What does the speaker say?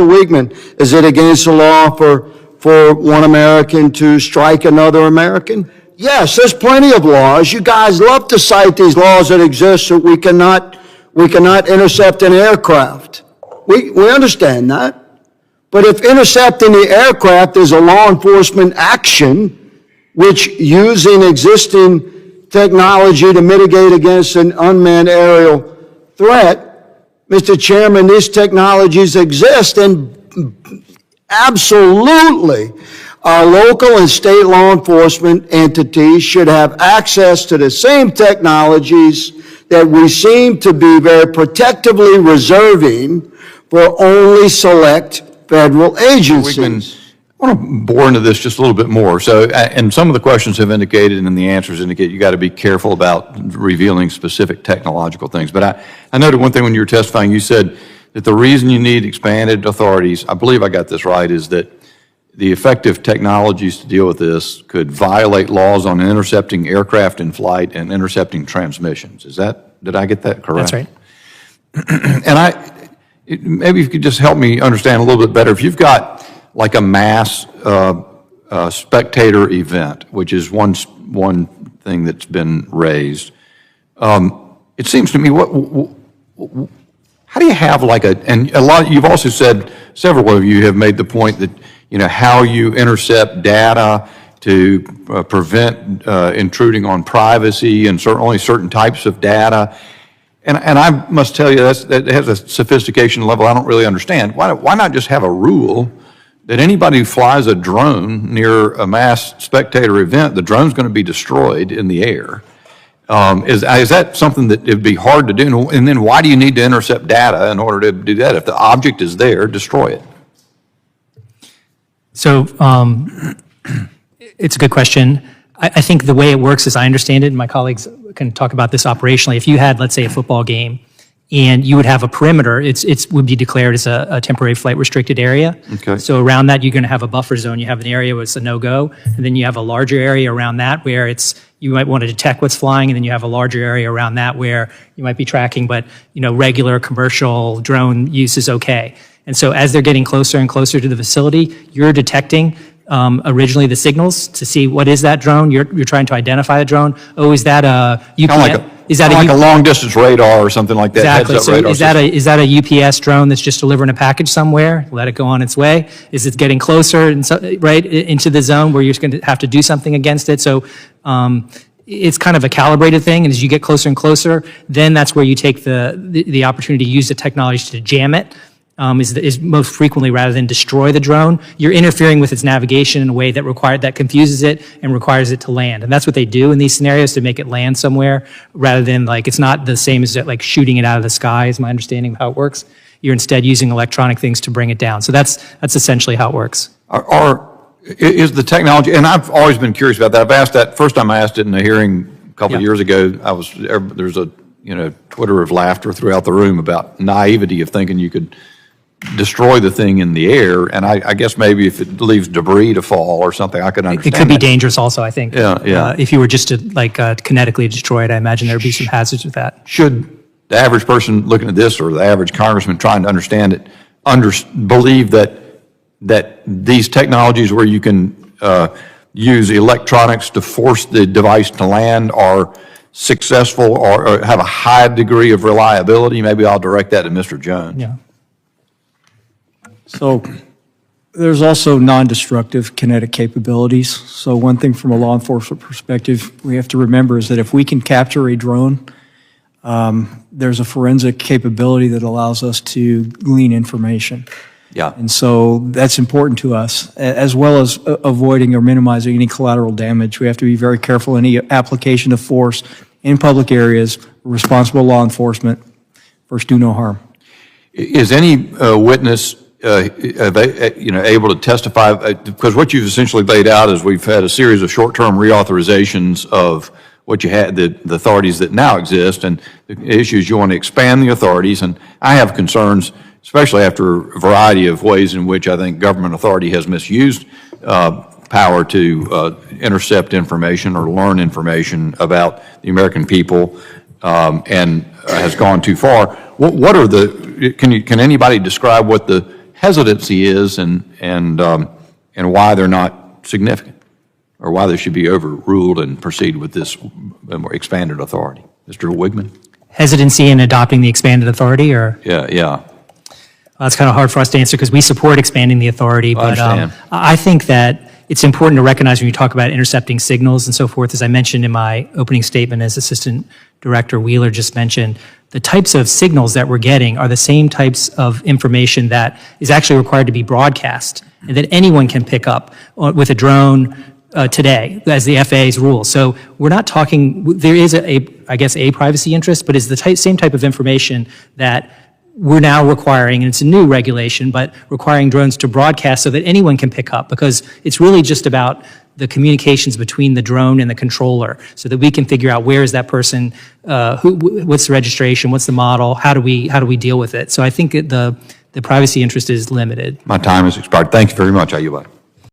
Weigman, is it against the law for one American to strike another American? Yes, there's plenty of laws. You guys love to cite these laws that exist so we cannot intercept an aircraft. We understand that. But if intercepting the aircraft is a law enforcement action, which using existing technology to mitigate against an unmanned aerial threat, Mr. Chairman, these technologies exist, and absolutely our local and state law enforcement entities should have access to the same technologies that we seem to be very protectively reserving for only select federal agencies. I want to bore into this just a little bit more. So, and some of the questions have indicated and the answers indicate you got to be careful about revealing specific technological things. But I noted one thing when you were testifying, you said that the reason you need expanded authorities, I believe I got this right, is that the effective technologies to deal with this could violate laws on intercepting aircraft in flight and intercepting transmissions. Did I get that correct? That's right. And maybe if you could just help me understand a little bit better. If you've got like a mass spectator event, which is one thing that's been raised. It seems to me, how do you have like and a lot, you've also said, several of you have made the point that, how you intercept data to prevent intruding on privacy and only certain types of data. And I must tell you, that has a sophistication level I don't really understand. Why not just have a rule that anybody who flies a drone near a mass spectator event, the drone's going to be destroyed in the air? Is that something that it would be hard to do? And then why do you need to intercept data in order to do that? If the object is there, destroy it. So it's a good question. I think the way it works, as I understand it, and my colleagues can talk about this operationally, if you had, let's say, a football game, and you would have a perimeter, it would be declared as a temporary flight restricted area. Okay. So around that, you're going to have a buffer zone. You have an area where it's a no-go, and then you have a larger area around that where you might want to detect what's flying, and then you have a larger area around that where you might be tracking, but regular commercial drone use is okay. And so as they're getting closer and closer to the facility, you're detecting originally the signals to see what is that drone. You're trying to identify the drone. Oh, is that a UPS? Is that like a long distance radar or something like that? Exactly. So is that a UPS drone that's just delivering a package somewhere? Let it go on its way. Is it getting closer right into the zone where you're going to have to do something against it? So it's kind of a calibrated thing, and as you get closer and closer, then that's where you take the opportunity to use the technology to jam it. Is most frequently rather than destroy the drone, you're interfering with its navigation in a way that confuses it and requires it to land. And that's what they do in these scenarios to make it land somewhere rather than it's not the same as like shooting it out of the sky is my understanding of how it works. You're instead using electronic things to bring it down. So that's essentially how it works. Is the technology, and I've always been curious about that. I've asked that, first time I asked it in a hearing a couple of years ago, there's a Twitter of laughter throughout the room about naivety of thinking you could destroy the thing in the air, and I guess maybe if it leaves debris to fall or something, I could understand. It could be dangerous also, I think. Yeah. If you were just to kinetically destroy it, I imagine there would be some hazards with that. Should the average person looking at this, or the average congressman trying to understand it, believe that these technologies where you can use electronics to force the device to land are successful or have a high degree of reliability? Maybe I'll direct that to Mr. Jones. Yeah. So there's also non-destructive kinetic capabilities. So one thing from a law enforcement perspective we have to remember is that if we can capture a drone, there's a forensic capability that allows us to glean information. Yeah. And so that's important to us, as well as avoiding or minimizing any collateral damage. We have to be very careful in any application of force in public areas, responsible law enforcement, first do no harm. Is any witness able to testify, because what you've essentially laid out is we've had a series of short-term reauthorizations of what you had, the authorities that now exist, and the issues you want to expand the authorities, and I have concerns, especially after a variety of ways in which I think government authority has misused power to intercept information or learn information about the American people and has gone too far. What are can anybody describe what the hesitancy is and why they're not significant, or why they should be overruled and proceed with this more expanded authority. Mr. Wigman? Hesitancy in adopting the expanded authority, or? Yeah. Well, it's kind of hard for us to answer because we support expanding the authority, but understand. I think that it's important to recognize when you talk about intercepting signals and so forth, as I mentioned in my opening statement, as Assistant Director Wheeler just mentioned, the types of signals that we're getting are the same types of information that is actually required to be broadcast and that anyone can pick up with a drone today, as the FAA's rule. So we're not talking, there is I guess a privacy interest, but it's the same type of information that we're now requiring, and it's a new regulation, but requiring drones to broadcast so that anyone can pick up, because it's really just about the communications between the drone and the controller, so that we can figure out where is that person, what's the registration, what's the model, how do we deal with it. So I think the privacy interest is limited. My time has expired. Thank you very much. I yield back.